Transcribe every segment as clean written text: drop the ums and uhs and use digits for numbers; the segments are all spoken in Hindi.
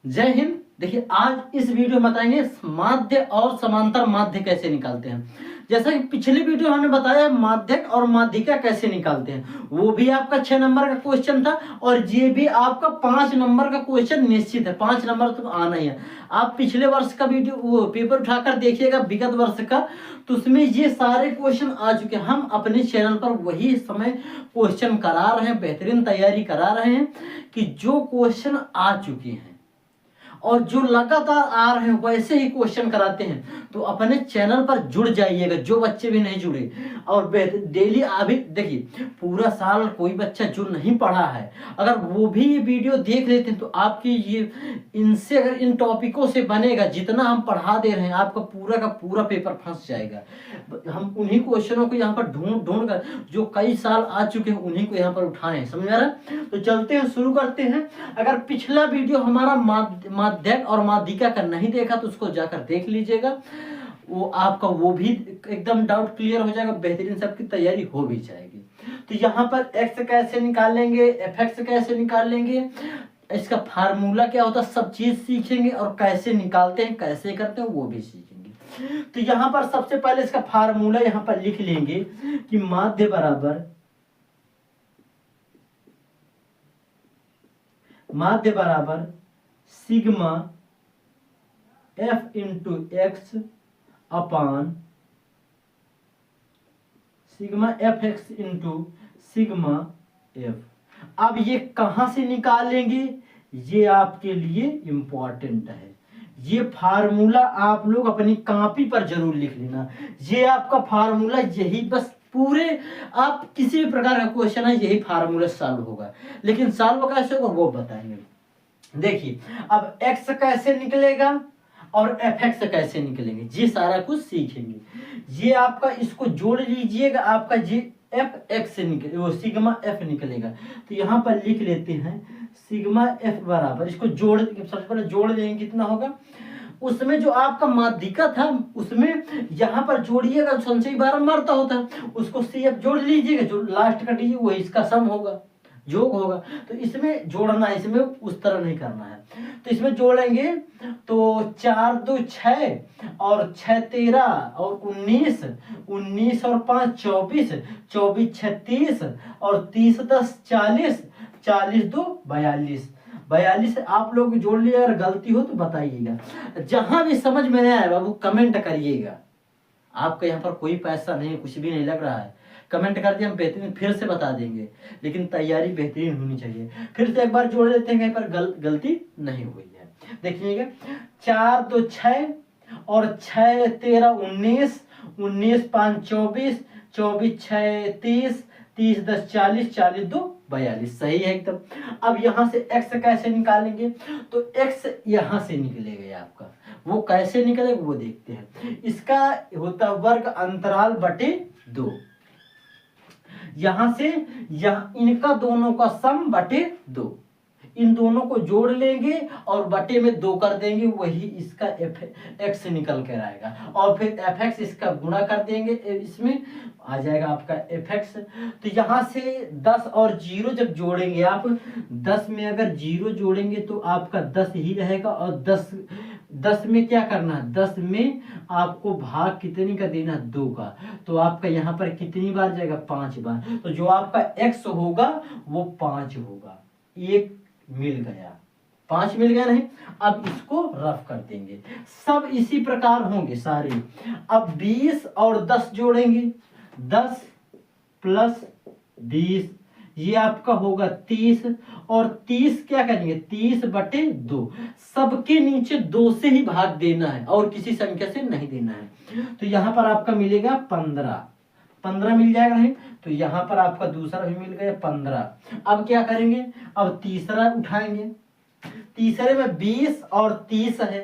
जय हिंद। देखिए आज इस वीडियो में बताएंगे माध्य और समांतर माध्य कैसे निकालते हैं। जैसा कि पिछली वीडियो हमने बताया माध्यक और माध्यिका कैसे निकालते हैं, वो भी आपका 6 नंबर का क्वेश्चन था और ये भी आपका 5 नंबर का क्वेश्चन निश्चित है। 5 नंबर तो आना ही है। आप पिछले वर्ष का वीडियो वो पेपर उठाकर देखिएगा विगत वर्ष का, तो उसमें ये सारे क्वेश्चन आ चुके हैं। हम अपने चैनल पर वही समय क्वेश्चन करा रहे हैं, बेहतरीन तैयारी करा रहे हैं कि जो क्वेश्चन आ चुके हैं और जो लगातार आ रहे हैं वैसे ही क्वेश्चन कराते हैं। तो अपने चैनल पर जुड़ जाइएगा जो बच्चे भी नहीं जुड़े, और डेली अभी देखिए पूरा साल कोई बच्चा जो नहीं पढ़ा है अगर वो भी ये वीडियो देख लेते हैं तो आपकी ये इनसे अगर इन टॉपिकों से बनेगा, जितना हम पढ़ा दे रहे हैं आपका पूरा का पूरा पेपर फंस जाएगा। हम उन्हीं क्वेश्चनों को यहाँ पर ढूंढ ढूंढ कर जो कई साल आ चुके हैं उन्हीं को यहाँ पर उठाएं। समझ आ रहा? तो चलते हैं, शुरू करते हैं। अगर पिछला वीडियो हमारा माध्यक और माध्यिका का नहीं देखा तो उसको जाकर देख लीजिएगा, वो आपका वो भी एकदम डाउट क्लियर हो जाएगा, बेहतरीन सबकी तैयारी हो भी जाएगी। तो यहाँ पर x कैसे निकालेंगे, fx कैसे निकालेंगे, इसका फार्मूला क्या होता है, सब चीज सीखेंगे और कैसे निकालते हैं कैसे करते हैं वो भी सीखेंगे। तो यहाँ पर सबसे पहले इसका फार्मूला यहाँ पर लिख लेंगे कि माध्य बराबर सिग्मा f इंटू एक्स अपान sigma F x into sigma F. अब ये कहां से निकालेंगे, ये आपके लिए इंपॉर्टेंट है। ये फार्मूला आप लोग अपनी कॉपी पर जरूर लिख लेना। ये आपका फार्मूला, यही बस पूरे आप किसी भी प्रकार का क्वेश्चन है यही फार्मूला सॉल्व होगा। लेकिन सॉल्व कैसे होगा वो बताएंगे। देखिए अब x कैसे निकलेगा और fx कैसे निकलेंगे ये सारा कुछ सीखेंगे। ये आपका इसको जोड़ लीजिएगा, आपका जी fx से निकले वो सिग्मा f निकलेगा। तो यहाँ पर लिख लेते हैं सिग्मा f बराबर, इसको जोड़ सबसे पहले जोड़ देंगे कितना होगा, उसमें जो आपका माध्यिका था उसमें यहाँ पर जोड़िएगा, संशय बारंबार होता है उसको CF जोड़ लीजिएगा, जो लास्ट का डी वही इसका सम होगा, योग होगा। तो इसमें जोड़ना है, इसमें उस तरह नहीं करना है। तो इसमें जोड़ेंगे तो 4 2 6 और 6 13 और 19, 19 और 5 24, 24 6 30 और 30 10 40, 40 2 42, 42 आप लोग जोड़ लिया। अगर गलती हो तो बताइएगा। जहां भी समझ में नहीं आया बाबू कमेंट करिएगा। आपका यहाँ पर कोई पैसा नहीं, कुछ भी नहीं लग रहा है, कमेंट कर दिए हम बेहतरीन फिर से बता देंगे, लेकिन तैयारी बेहतरीन होनी चाहिए। फिर से एक बार जोड़ लेते हैं, कहीं पर गलती नहीं हुई है। देखिएगा 4 2 6 और 6 13 19, 19 5 24, 24 6 30, 30 10 40, 40 2 42, सही है एकदम। अब यहाँ से x कैसे निकालेंगे, तो x यहाँ से निकलेगा आपका, वो कैसे निकलेगा वो देखते हैं। इसका होता वर्ग अंतराल बटे 2, यहां से यहां इनका दोनों का सम बटे 2, इन दोनों को जोड़ लेंगे और बटे में 2 कर देंगे, वही इसका x निकल कर आएगा। और फिर fx इसका गुणा कर देंगे, इसमें आ जाएगा आपका fx। तो यहाँ से 10 और 0 जब जोड़ेंगे आप, 10 में अगर 0 जोड़ेंगे तो आपका 10 ही रहेगा। और 10 में क्या करना है, 10 में आपको भाग कितनी का देना, 2 का। तो आपका यहाँ पर कितनी बार जाएगा, 5 बार। तो जो आपका x होगा वो 5 होगा। एक मिल गया, 5 मिल गया नहीं। अब इसको रफ कर देंगे, सब इसी प्रकार होंगे सारे। अब 20 और 10 जोड़ेंगे, 10 प्लस 20 ये आपका होगा 30, और 30 क्या करेंगे, 30 बटे 2, सबके नीचे 2 से ही भाग देना है और किसी संख्या से नहीं देना है। तो यहाँ पर आपका मिलेगा 15 मिल जाएगा नहीं। तो यहाँ पर आपका दूसरा भी मिल गया 15। अब क्या करेंगे, अब तीसरा उठाएंगे, तीसरे में 20 और 30 है,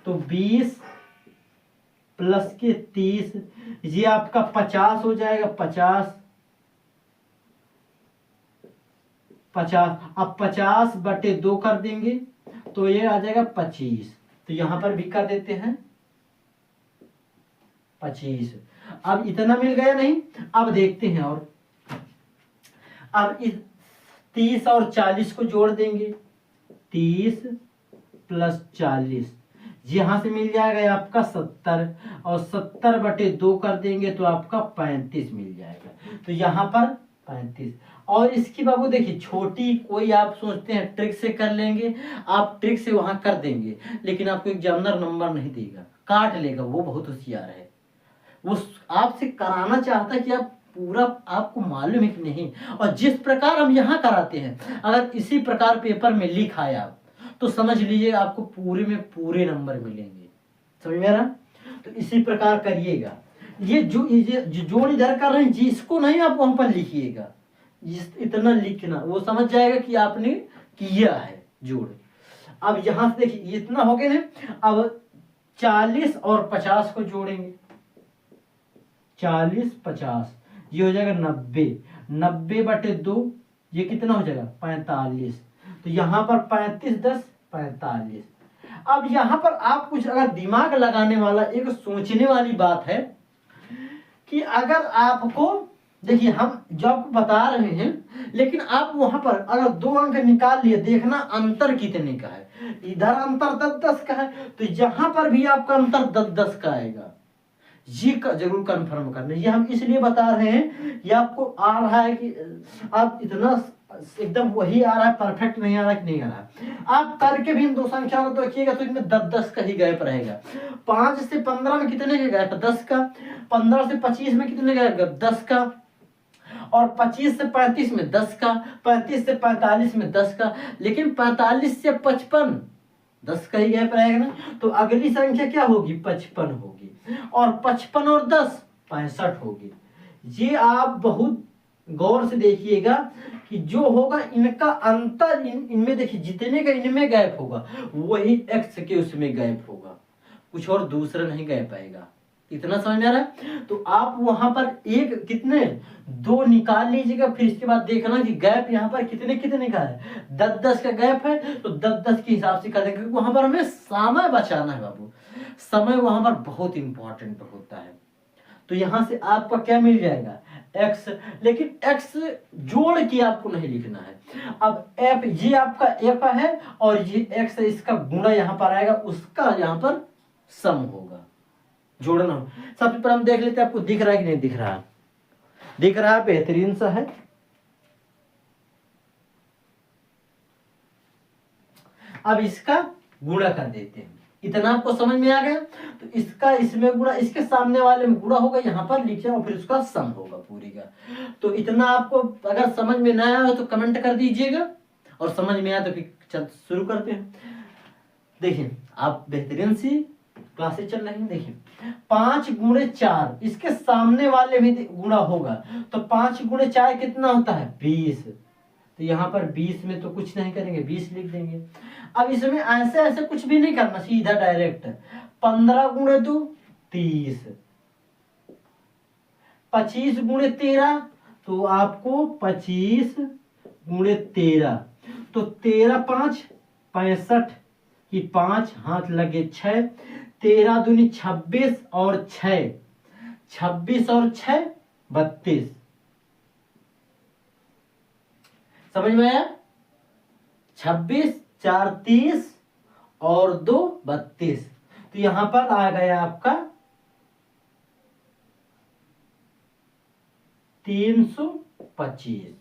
तो 20 प्लस के 30 ये आपका 50 हो जाएगा, 50 अब 50 बटे 2 कर देंगे तो ये आ जाएगा 25। तो यहां पर भी कर देते हैं 25। अब इतना मिल गया नहीं। अब देखते हैं, और अब इस 30 और 40 को जोड़ देंगे, 30 प्लस 40, यहाँ से मिल जाएगा आपका 70, और 70/2 कर देंगे तो आपका 35 मिल जाएगा। तो यहाँ पर 35। और इसकी बाबू देखिए छोटी कोई आप सोचते हैं ट्रिक से कर लेंगे, आप ट्रिक से वहां कर देंगे, लेकिन आपको एग्जामिनर नंबर नहीं देगा, काट लेगा। वो बहुत होशियार है, वो आपसे कराना चाहता है कि आप पूरा आपको मालूम है कि नहीं। और जिस प्रकार हम यहाँ कराते हैं, अगर इसी प्रकार पेपर में लिख आए आप, तो समझ लीजिए आपको पूरे में पूरे नंबर मिलेंगे। समझ में आ रहा? तो इसी प्रकार करिएगा। ये जो जोड़ इधर कर रहे हैं, जिसको नहीं आप वहां पर लिखिएगा, इतना लिखना, वो समझ जाएगा कि आपने किया है जोड़। अब यहां से देखिए इतना हो गया ना। अब 40 और 50 को जोड़ेंगे, 40 50, ये हो जाएगा 90, 90/2 ये कितना हो जाएगा 45। तो यहाँ पर 35 10 45। अब यहाँ पर आप कुछ अगर दिमाग लगाने वाला एक सोचने वाली बात है कि अगर आपको देखिए हम जो आपको बता रहे हैं, लेकिन आप वहां पर अगर 2 अंक निकाल लिए, देखना अंतर कितने का है। इधर अंतर 10-10 का है, तो यहाँ पर भी आपका अंतर 10-10 का आएगा। ये जरूर कंफर्म करना। ये हम इसलिए बता रहे हैं, ये आपको आ रहा है कि आप इतना एकदम वही आ रहा है, परफेक्ट नहीं आ रहा कि नहीं आ रहा है। आप करके भी इन 2 संख्या को देखिएगा तो इनमें 10-10 का ही गैप रहेगा। 5 से 15 में कितने का गैप? 10 का। 15 से 25 में कितने का गैप? 10 का। और 25 से 35 में 10 का। 35 से 45 में 10 का। लेकिन 45 से 55 10 का ही गैप रहेगा ना। तो अगली संख्या क्या होगी? 55 होगी। और 55 और 10 65 होगी। ये आप बहुत गौर से देखिएगा कि जो होगा इनका अंतर, इनमें देखिए जितने का इनमें गैप होगा वही एक्स के उसमें गैप होगा, कुछ और दूसरा नहीं गैप आएगा। इतना समझ में आ रहा है? तो आप वहां पर एक कितने 2 निकाल लीजिएगा, फिर इसके बाद देखना कि गैप यहाँ पर कितने कितने का है। 10-10 का गैप है तो 10-10 के हिसाब से कर देंगे, क्योंकि वहां पर हमें समय बचाना है बाबू। समय वहां पर बहुत इंपॉर्टेंट होता है। तो यहां से आपका क्या मिल जाएगा? x। लेकिन x जोड़ के आपको नहीं लिखना है। अब f ये आपका f है और ये x है, इसका गुणा यहां पर आएगा, उसका यहां पर सम होगा, जोड़ना हो। सबसे पहले हम देख लेते हैं आपको दिख रहा है कि नहीं दिख रहा। दिख रहा है, बेहतरीन सा है। अब इसका गुणा कर देते हैं। इतना आपको समझ में आ गया? तो इसका इसमें गुणा, इसके सामने वाले में गुणा होगा, यहाँ पर लिखे और फिर उसका सम होगा पूरी का। तो इतना आपको अगर समझ में ना आया हो तो कमेंट कर दीजिएगा, और समझ में आया तो फिर शुरू करते हैं। देखिए आप बेहतरीन सी क्लासेस चल रही है। देखिए 5 × 4, इसके सामने वाले भी गुणा होगा, तो 5 × 4 कितना होता है? 20। तो यहाँ पर 20 में तो कुछ नहीं करेंगे, 20 लिख देंगे। अब इसमें ऐसे ऐसे कुछ भी नहीं करना, सीधा डायरेक्ट 15 × 2 30, 25 × 13, तो आपको 25 × 13, तो 13 5 65 की 5 हाथ लगे 6, 13 दूनी 26 और 6, 26 और 6 32। समझ में आया? 26 4 30 और 2 32। तो यहां पर आ गया आपका 325।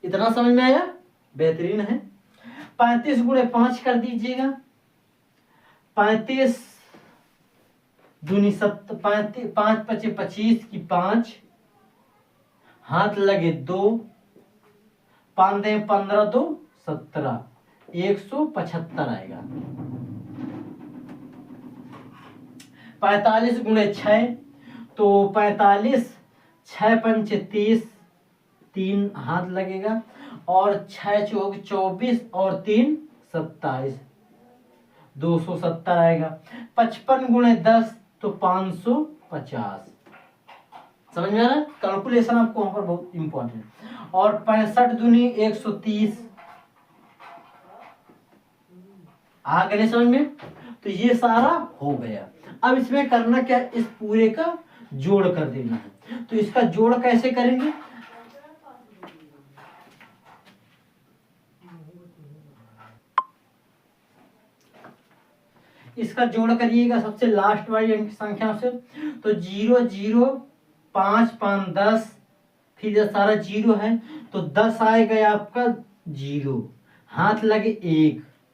इतना समझ में आया? बेहतरीन है। 35 × 5 कर दीजिएगा, 35 दूनी 7, 5 5 25 की 5 हाथ लगे 2, 5 दे 15 2 17, 175 आएगा। 45 × 6, तो 45 6 पंच 30, 3 हाथ लगेगा, और 6 चौक 24 और 3 27, 270 आएगा। 55 × 10, तो 550। समझ में आ रहा है? कैलकुलेशन आपको वहां पर बहुत इंपॉर्टेंट है। और 65 दूनी 130 आ गए समझ में? तो ये सारा हो गया। अब इसमें करना क्या? इस पूरे का जोड़ कर देना है। तो इसका जोड़ कैसे करेंगे? इसका जोड़ करिएगा सबसे लास्ट वाली अंक संख्या से, तो 0 0 5 5 10, फिर ये सारा 0 है तो 10 आएगा आपका 0, हाथ लगे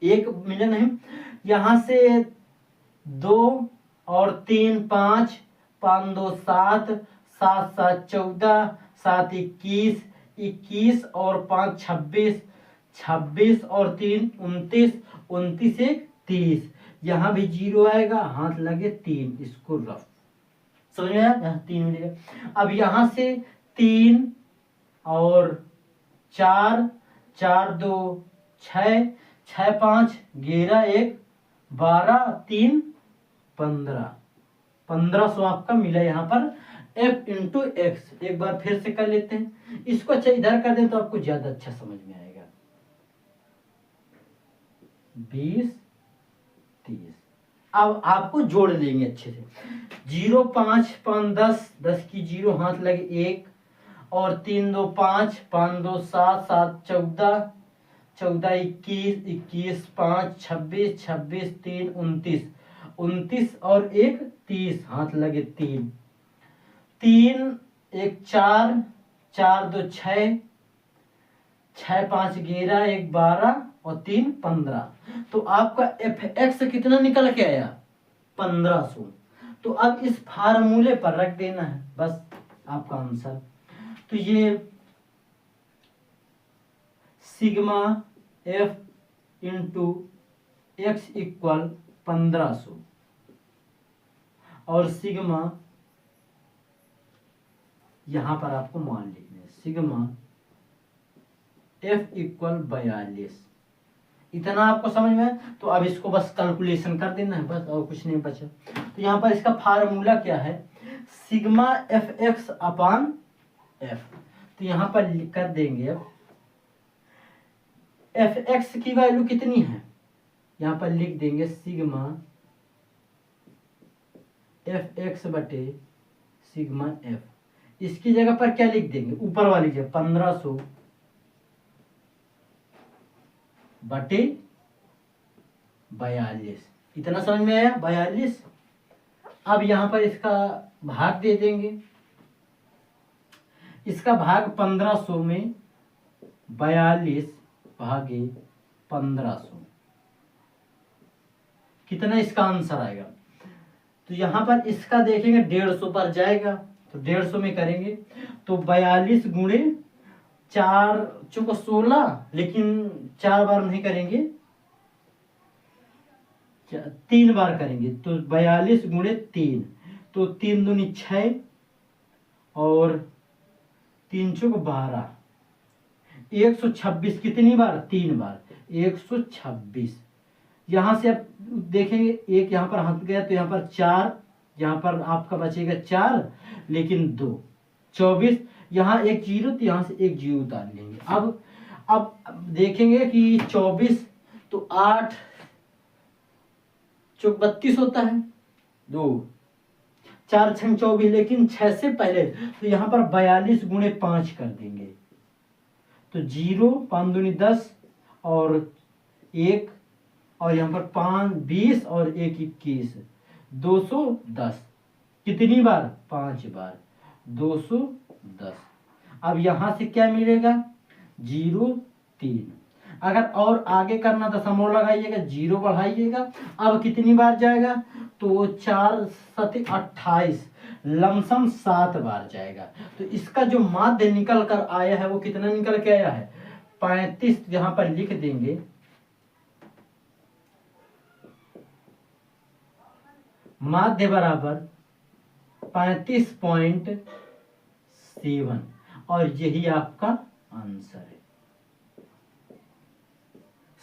1 मिलन है, यहाँ से 2 और 3 5, 5 2 7, 7 7 14, 7 21, 21 और 5 26, 26 और 3 29, 29 1 30, यहाँ भी 0 आएगा, हाथ लगे 3, इसको रफ समझ में आया, यहाँ 3 मिलेगा। अब यहाँ से 3 और 4, 4 2 6, 6 5 11 1 12 3 15, 1500 आपका मिला यहाँ पर f इंटू एक्स। एक बार फिर से कर लेते हैं, इसको अच्छा इधर कर दें तो आपको ज्यादा अच्छा समझ में आएगा। 20 30, अब आपको जोड़ लेंगे अच्छे से, 0 5 5 10, 10 की 0 हाथ लगे 1 और 3 2 5, 5 2 7, 7 14, 14 21, 21 5 26, 26 3 29, 29 और 1 30, हाथ लगे 3, 3 1 4, 4 2 6, 6 5 11 1 12 और 3 15, तो आपका एफ एक्स कितना निकल के आया 1500। तो अब इस फार्मूले पर रख देना है बस आपका आंसर। तो ये sigma F into x equal 1500 और सिग्मा यहां पर आपको मान लिखना है, सिग्मा एफ इक्वल 42। इतना आपको समझ में है, तो अब इसको बस कैलकुलेशन कर देना है बस, और कुछ नहीं बचा। तो यहाँ पर इसका फार्मूला क्या है, sigma F x upon F, तो यहाँ पर कर देंगे एफ एक्स की वैल्यू कितनी है, यहाँ पर लिख देंगे सिग्मा एफ एक्स बटे सिग्मा एफ, इसकी जगह पर क्या लिख देंगे, ऊपर वाली जगह 1500 बटे 42, इतना समझ में आया 42। अब यहां पर इसका भाग दे देंगे, इसका भाग 1500 में 42 भागे 1500, कितना इसका आंसर आएगा। तो यहां पर इसका देखेंगे 150 पर जाएगा, तो 150 में करेंगे तो 42 गुणे 4 चौको 16, लेकिन 4 बार नहीं करेंगे, 3 बार करेंगे, तो 42 गुणे 3, तो 3 दूनी 6 और 3 चौक 12, 126 कितनी बार, 3 बार 126। यहां से आप देखेंगे एक यहां पर हट गया, तो यहां पर 4, यहां पर आपका बचेगा 4 लेकिन 2 24, यहाँ एक 0 तो यहाँ से एक 0 उतार लेंगे। अब देखेंगे कि 24 तो 8 चौक 32 होता है, 2 4 6 24, लेकिन 6 से पहले, तो यहाँ पर 42 गुणे 5 कर देंगे, तो 0 5 दूनी 10 और 1 और यहाँ पर 5 20 और 1 21, 210, कितनी बार 5 बार 210। अब यहां से क्या मिलेगा 0 3, अगर और आगे करना तो समोर लगाइएगा, 0 बढ़ाइएगा, अब कितनी बार जाएगा, तो 4 7 28, लमसम 7 बार जाएगा। तो इसका जो माध्य निकल कर आया है वो कितना निकल के आया है 35, यहां पर लिख देंगे माध्य बराबर 35.7, और यही आपका आंसर है।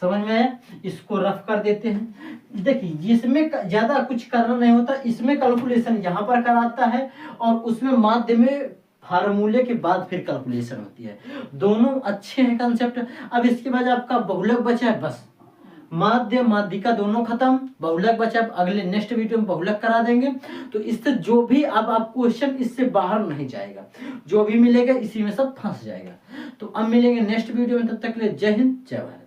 समझ में आया, इसको रफ कर देते हैं। देखिए जिसमें ज्यादा कुछ करना नहीं होता, इसमें कैलकुलेशन यहाँ पर कराता है और उसमें माध्य में फार्मूले के बाद फिर कैलकुलेशन होती है। दोनों अच्छे हैं कंसेप्ट। अब इसके बाद आपका बहुलक बचा है, बस माध्य माध्यिका दोनों खत्म, बहुलक बचा। अगले नेक्स्ट वीडियो में बहुलक करा देंगे। तो इससे जो भी अब आप क्वेश्चन इससे बाहर नहीं जाएगा, जो भी मिलेगा इसी में सब फंस जाएगा। तो अब मिलेंगे नेक्स्ट वीडियो में, तब तक के लिए जय हिंद जय भारत।